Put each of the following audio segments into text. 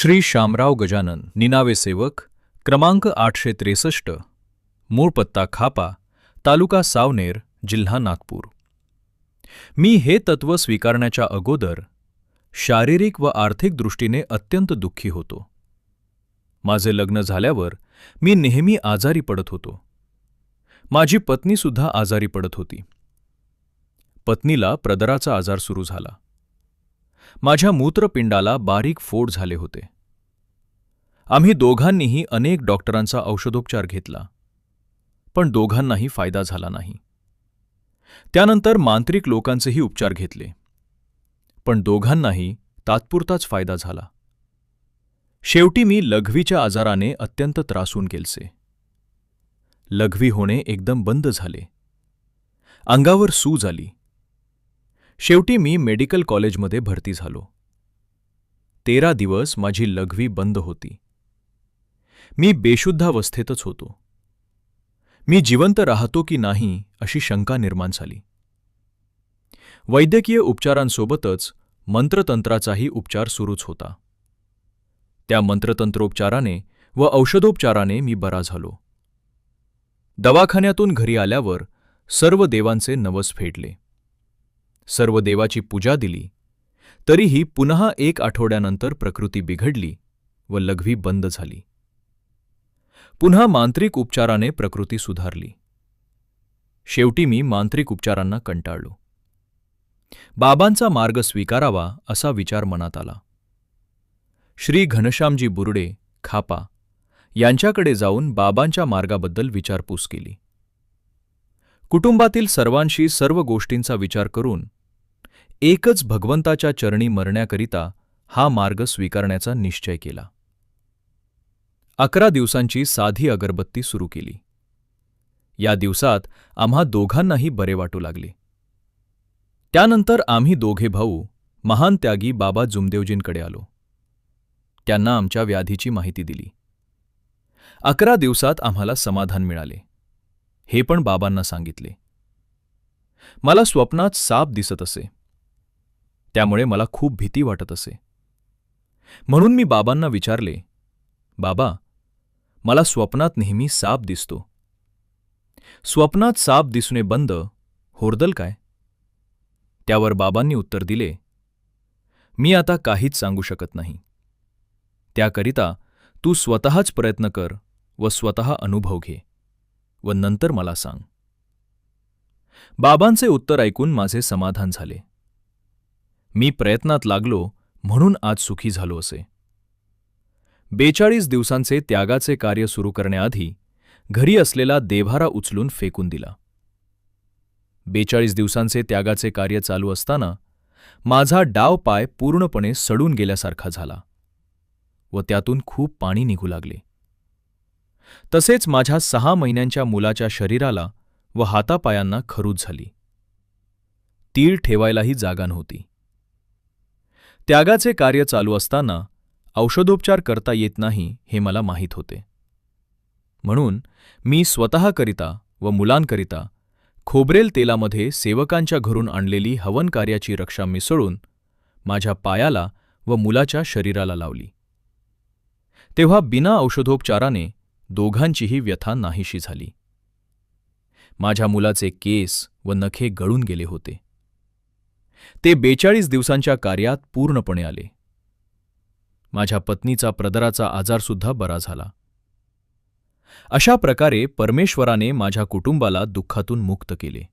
श्री शामराव गजानन, निनावे सेवक, क्रमांक 863, मूळ पत्ता खापा, तालुका सावनेर, जिल्हा नागपूर. मी हे तत्व स्वीकारण्याच्या अगोदर शारीरिक व आर्थिक दृष्टीने अत्यंत दुःखी होतो. माझे लग्न झाल्यावर मी नेहमी आजारी पडत होतो. माझी पत्नीसुद्धा आजारी पडत होती. पत्नीला प्रदराचा आजार सुरू झाला. माझ्या मूत्रपिंडाला बारीक फोड झाले होते. आम्ही दोघांनीही अनेक डॉक्टरांचा औषधोपचार घेतला, पण दोघांनाही फायदा झाला नाही. त्यानंतर मांत्रिक लोकांचेही उपचार घेतले, पण दोघांनाही तात्पुरताच फायदा झाला. शेवटी मी लघवीच्या आजाराने अत्यंत त्रासून गेलसे. लघवी होणे एकदम बंद झाले. अंगावर सूज आली. शेवटी मी मेडिकल कॉलेजमध्ये भरती झालो. 13 दिवस माझी लघवी बंद होती. मी बेशुद्धावस्थेतच होतो. मी जिवंत राहतो की नाही अशी शंका निर्माण झाली. वैद्यकीय उपचारांसोबतच मंत्रतंत्राचाही उपचार सुरूच होता. त्या मंत्रतंत्रोपचाराने व औषधोपचाराने मी बरा झालो. दवाखान्यातून घरी आल्यावर सर्व देवांचे नवस फेडले. सर्व देवाची पूजा दिली, तरीही पुन्हा 1 आठवड्यानंतर प्रकृती बिघडली व लघवी बंद झाली. पुन्हा मांत्रिक उपचाराने प्रकृती सुधारली. शेवटी मी मांत्रिक उपचारांना कंटाळलो. बाबांचा मार्ग स्वीकारावा असा विचार मनात आला. श्री घनश्यामजी बुर्डे, खापा यांच्याकडे जाऊन बाबांच्या मार्गाबद्दल विचारपूस केली. कुटुंबातील सर्वांशी सर्व गोष्टींचा विचार करून एकच भगवंताच्या चरणी मरण्याकरिता हा मार्ग स्वीकारण्याचा निश्चय केला. 11 दिवसांची साधी अगरबत्ती सुरू केली. या दिवसात आम्हा दोघांनाही बरे वाटू लागले. त्यानंतर आम्ही दोघे भाऊ महान त्यागी बाबा जुमदेवजींकडे आलो. त्यांना आमच्या व्याधीची माहिती दिली. 11 दिवसात आम्हाला समाधान मिळाले, हे पण बाबांना सांगितले. मला स्वप्नात साप दिसत असे, त्यामुळे मला खूप भीती वाटत असे. म्हणून मी बाबांना विचारले, बाबा, मला स्वप्नात नेहमी साप दिसतो. स्वप्नात साप दिसणे बंद, होरदल काय? त्यावर बाबांनी उत्तर दिले, मी आता काहीच सांगू शकत नाही. त्याकरिता तू स्वतःच प्रयत्न कर व स्वतः अनुभव घे व नंतर मला सांग. बाबांचे उत्तर ऐकून माझे समाधान झाले. मी प्रयत्नात लागलो म्हणून आज सुखी झालो असे. 42 दिवसांचे त्यागाचे कार्य सुरू करण्याआधी घरी असलेला देव्हारा उचलून फेकून दिला. 42 दिवसांचे त्यागाचे कार्य चालू असताना माझा डाव पाय पूर्णपणे सडून गेल्यासारखा झाला व त्यातून खूप पाणी निघू लागले. तसेच माझ्या 6 महिन्यांच्या मुलाच्या शरीराला व हातापायांना खरूज झाली. तीळ ठेवायलाही जागा नव्हती. त्यागाचे कार्य चालू असताना औषधोपचार करता येत नाही हे मला माहीत होते. म्हणून मी स्वतःकरिता व मुलांकरिता खोबरेल तेलामध्ये सेवकांच्या घरून आणलेली हवन कार्याची रक्षा मिसळून माझ्या पायाला व मुलाच्या शरीराला लावली. तेव्हा बिना औषधोपचाराने दोघांचीही व्यथा नाहीशी झाली. माझ्या मुलाचे केस व नखे गळून गेले होते. ते 42 दिवसांच्या कार्यात पूर्णपणे आले. माझ्या पत्नीचा प्रदराचा आजारसुद्धा बरा झाला. अशा प्रकारे परमेश्वराने माझ्या कुटुंबाला दुःखातून मुक्त केले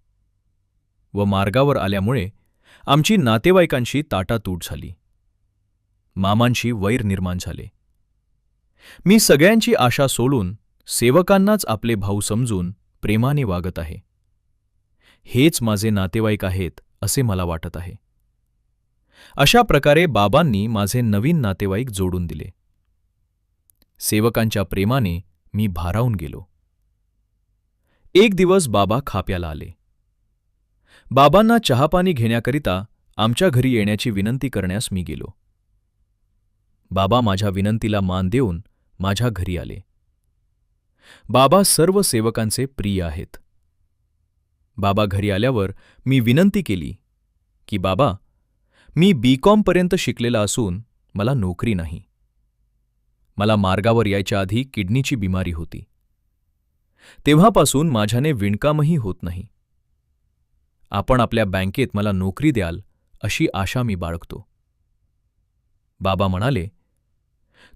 व मार्गावर आल्यामुळे आमची नातेवाईकांशी ताटातूट झाली. मामांशी वैर निर्माण झाले. मी सगळ्यांची आशा सोडून सेवकांनाच आपले भाऊ समजून प्रेमाने वागत आहे. हेच माझे नातेवाईक आहेत असे मला वाटत आहे. अशा प्रकारे बाबांनी माझे नवीन नातेवाईक जोडून दिले. सेवकांच्या प्रेमाने मी भारावून गेलो. एक दिवस बाबा खाप्याला आले. बाबांना चहापाणी घेण्याकरिता आमच्या घरी येण्याची विनंती करण्यास मी गेलो. बाबा माझ्या विनंतीला मान देऊन माझ्या घरी आले. बाबा सर्व सेवकांचे प्रिय आहेत. बाबा घरी आल्यावर मी विनंती केली की बाबा, मी B.Com पर्यंत शिकलेला असून मला नोकरी नाही. मला मार्गावर यायच्या आधी किडनीची बिमारी होती. तेव्हापासून माझ्याने विणकामही होत नाही. आपण आपल्या बँकेत मला नोकरी द्याल अशी आशा मी बाळगतो. बाबा म्हणाले,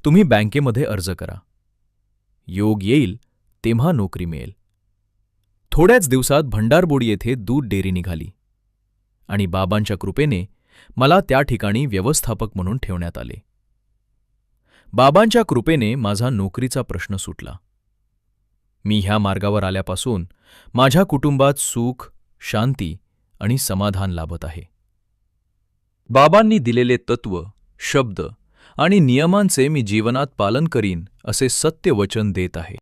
तुम्ही बँकेमध्ये अर्ज करा. योग येईल तेव्हा नोकरी मिळेल. थोड्याच दिवसात भंडारबोडी येथे दूध डेअरी निघाली आणि बाबांच्या कृपेने मला त्या ठिकाणी व्यवस्थापक म्हणून ठेवण्यात आले. बाबांच्या कृपेने माझा नोकरीचा प्रश्न सुटला. मी ह्या मार्गावर आल्यापासून माझ्या कुटुंबात सुख, शांती आणि समाधान लाभत आहे. बाबांनी दिलेले तत्व, शब्द आणि नियमांचे मी जीवनात पालन करीन असे सत्य वचन देत आहे.